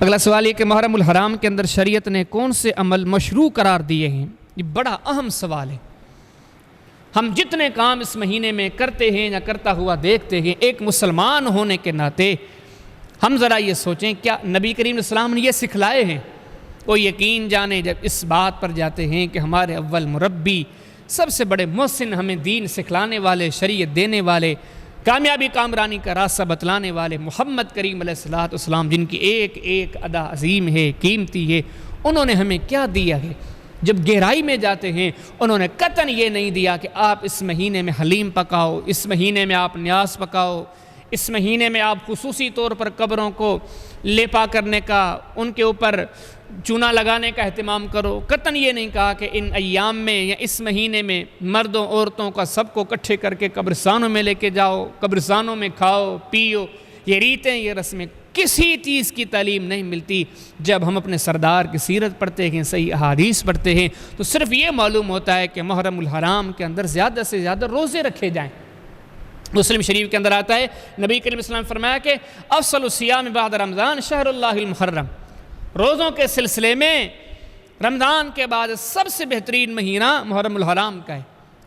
اگلا سوال یہ کہ محرم الحرام کے اندر شریعت نے کون سے عمل مشروع قرار دیے ہیں؟ یہ بڑا اہم سوال ہے۔ ہم جتنے کام اس مہینے میں کرتے ہیں یا کرتا ہوا دیکھتے ہیں، ایک مسلمان ہونے کے ناطے ہم ذرا یہ سوچیں، کیا نبی کریم علیہ السلام نے یہ سکھلائے ہیں؟ وہ یقین جانے جب اس بات پر جاتے ہیں کہ ہمارے اول مربی، سب سے بڑے محسن، ہمیں دین سکھلانے والے، شریعت دینے والے، کامیابی کامرانی کا راستہ بتلانے والے محمد کریم علیہ السلام، جن کی ایک ایک ادا عظیم ہے، قیمتی ہے، انہوں نے ہمیں کیا دیا ہے؟ جب گہرائی میں جاتے ہیں انہوں نے قطعاً یہ نہیں دیا کہ آپ اس مہینے میں حلیم پکاؤ، اس مہینے میں آپ نیاز پکاؤ، اس مہینے میں آپ خصوصی طور پر قبروں کو لیپا کرنے کا، ان کے اوپر چونا لگانے کا اہتمام کرو۔ قطعاً یہ نہیں کہا کہ ان ایام میں یا اس مہینے میں مردوں عورتوں کا سب کو اکٹھے کر کے قبرستانوں میں لے کے جاؤ، قبرستانوں میں کھاؤ پیو۔ یہ ریتیں، یہ رسمیں، کسی چیز کی تعلیم نہیں ملتی۔ جب ہم اپنے سردار کی سیرت پڑھتے ہیں، صحیح احادیث پڑھتے ہیں، تو صرف یہ معلوم ہوتا ہے کہ محرم الحرام کے اندر زیادہ سے زیادہ روزے رکھے جائیں۔ مسلم شریف کے اندر آتا ہے، نبی کریم صلی اللہ علیہ وسلم نے فرمایا کہ افضل الصیام بعد رمضان شہر اللہ المحرم، روزوں کے سلسلے میں رمضان کے بعد سب سے بہترین مہینہ محرم الحرام کا ہے،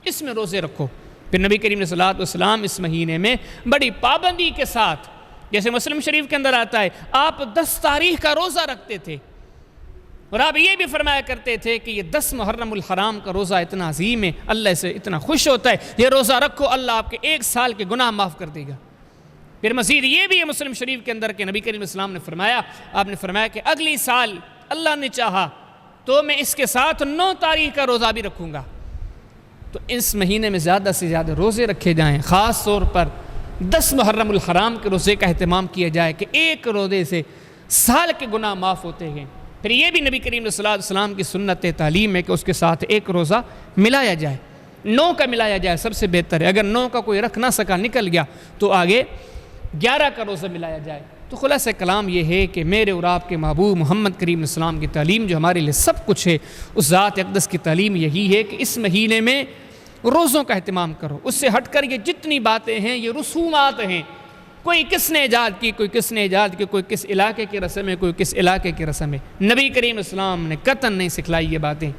اس میں روزے رکھو۔ پھر نبی کریم صلی اللہ علیہ وسلم اس مہینے میں بڑی پابندی کے ساتھ، جیسے مسلم شریف کے اندر آتا ہے، آپ 10 تاریخ کا روزہ رکھتے تھے، اور آپ یہ بھی فرمایا کرتے تھے کہ یہ 10 محرم الحرام کا روزہ اتنا عظیم ہے، اللہ سے اتنا خوش ہوتا ہے، یہ روزہ رکھو، اللہ آپ کے 1 سال کے گناہ معاف کر دے گا۔ پھر مزید یہ بھی ہے مسلم شریف کے اندر کہ نبی کریم علیہ السلام نے فرمایا، آپ نے فرمایا کہ اگلی سال اللہ نے چاہا تو میں اس کے ساتھ 9 تاریخ کا روزہ بھی رکھوں گا۔ تو اس مہینے میں زیادہ سے زیادہ روزے رکھے جائیں، خاص طور پر 10 محرم الحرام کے روزے کا اہتمام کیا جائے کہ ایک روزے سے سال کے گناہ معاف ہوتے ہیں۔ پھر یہ بھی نبی کریم صلی اللہ علیہ وسلم کی سنت تعلیم ہے کہ اس کے ساتھ ایک روزہ ملایا جائے، 9 کا ملایا جائے، سب سے بہتر ہے۔ اگر 9 کا کوئی رکھ نہ سکا، نکل گیا، تو آگے 11 کا روزہ ملایا جائے۔ تو خلاصہ کلام یہ ہے کہ میرے اور آپ کے محبوب محمد کریم علیہ السلام کی تعلیم جو ہمارے لیے سب کچھ ہے، اس ذات اقدس کی تعلیم یہی ہے کہ اس مہینے میں روزوں کا اہتمام کرو۔ اس سے ہٹ کر یہ جتنی باتیں ہیں یہ رسومات ہیں، کوئی کس نے ایجاد کی، کوئی کس نے ایجاد کی، کوئی کس علاقے کی رسم ہے، کوئی کس علاقے کی رسم ہے۔ نبی کریم اسلام نے قطعاً نہیں سکھلائی یہ باتیں۔